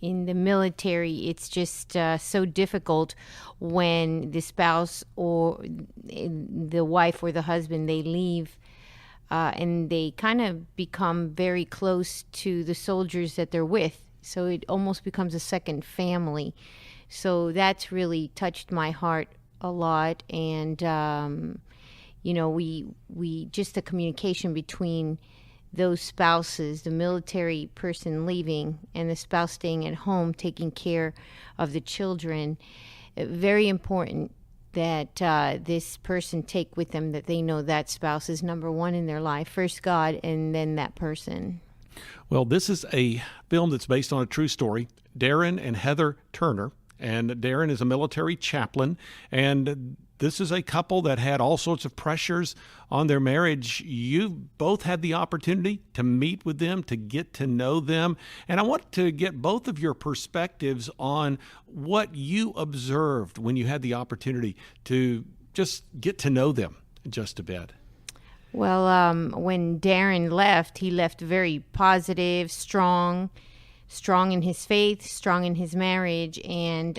in the military, it's just so difficult when the spouse or the wife or the husband, they leave and they kind of become very close to the soldiers that they're with. So it almost becomes a second family. So that's really touched my heart a lot. And, we just the communication between those spouses, the military person leaving and the spouse staying at home taking care of the children, very important that this person take with them that they know that spouse is number one in their life, first God and then that person. Well, this is a film that's based on a true story. Darren and Heather Turner, and Darren is a military chaplain, and this is a couple that had all sorts of pressures on their marriage. You've both had the opportunity to meet with them, to get to know them. And I want to get both of your perspectives on what you observed when you had the opportunity to just get to know them just a bit. Well, when Darren left, he left very positive, strong in his faith, strong in his marriage. And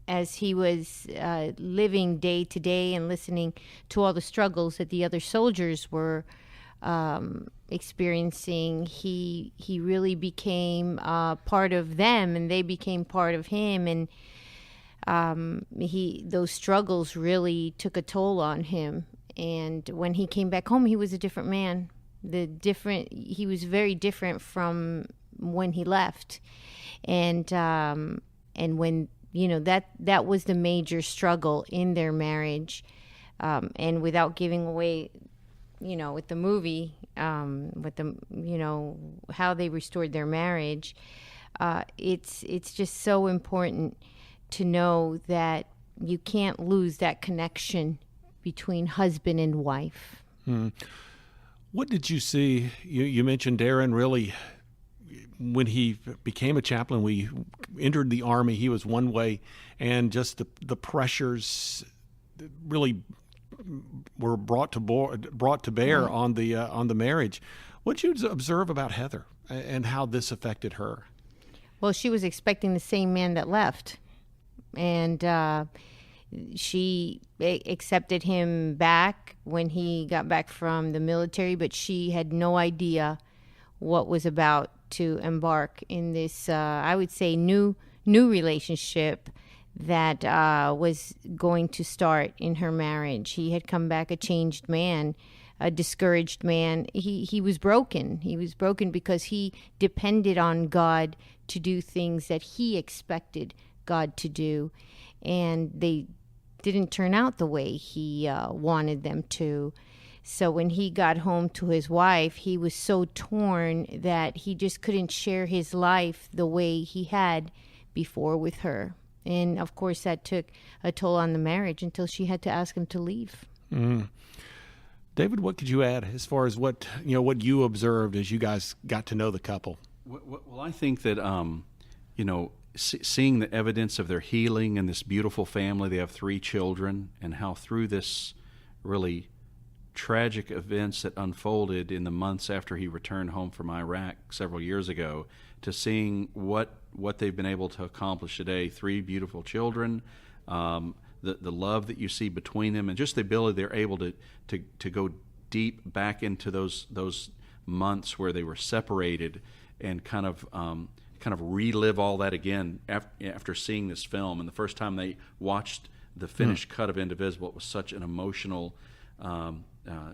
as he was living day to day and listening to all the struggles that the other soldiers were experiencing, he really became part of them, and they became part of him. And those struggles really took a toll on him. And when he came back home, he was a different man. He was very different from when he left. And when that was the major struggle in their marriage. And without giving away, with the movie, with the, how they restored their marriage, it's just so important to know that you can't lose that connection between husband and wife. What did you see? You mentioned Darren really, when he became a chaplain, we entered the Army, he was one way, and just the pressures really were brought to bear on the marriage. What did you observe about Heather and how this affected her? Well, she was expecting the same man that left, and she accepted him back when he got back from the military, but she had no idea what was about to embark in this, I would say, new relationship that was going to start in her marriage. He had come back a changed man, a discouraged man. He was broken. He was broken because he depended on God to do things that he expected God to do, and they didn't turn out the way he wanted them to. So when he got home to his wife, he was so torn that he just couldn't share his life the way he had before with her. And of course, that took a toll on the marriage until she had to ask him to leave. David, what could you add as far as what you observed as you guys got to know the couple? Well, I think that seeing the evidence of their healing and this beautiful family, they have 3 children, and how through this really tragic events that unfolded in the months after he returned home from Iraq several years ago, to seeing what they've been able to accomplish today. 3 beautiful children, the love that you see between them, and just the ability they're able to go deep back into those months where they were separated, and kind of relive all that again after seeing this film. And the first time they watched the finished cut of Indivisible, it was such an emotional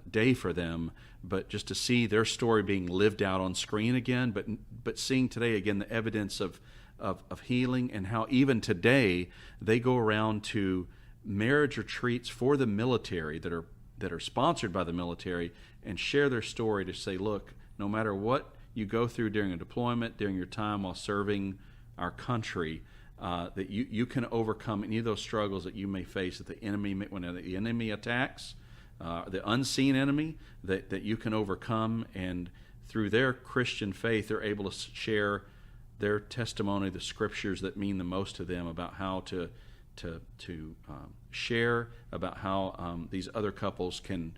day for them. But just to see their story being lived out on screen again, but seeing today again the evidence of healing, and how even today they go around to marriage retreats for the military that are sponsored by the military, and share their story to say, look, no matter what you go through during a deployment, during your time while serving our country, that you can overcome any of those struggles that you may face, that when the enemy attacks, the unseen enemy, that you can overcome. And through their Christian faith, they're able to share their testimony, the scriptures that mean the most to them, about how to share about how these other couples can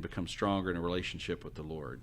become stronger in a relationship with the Lord.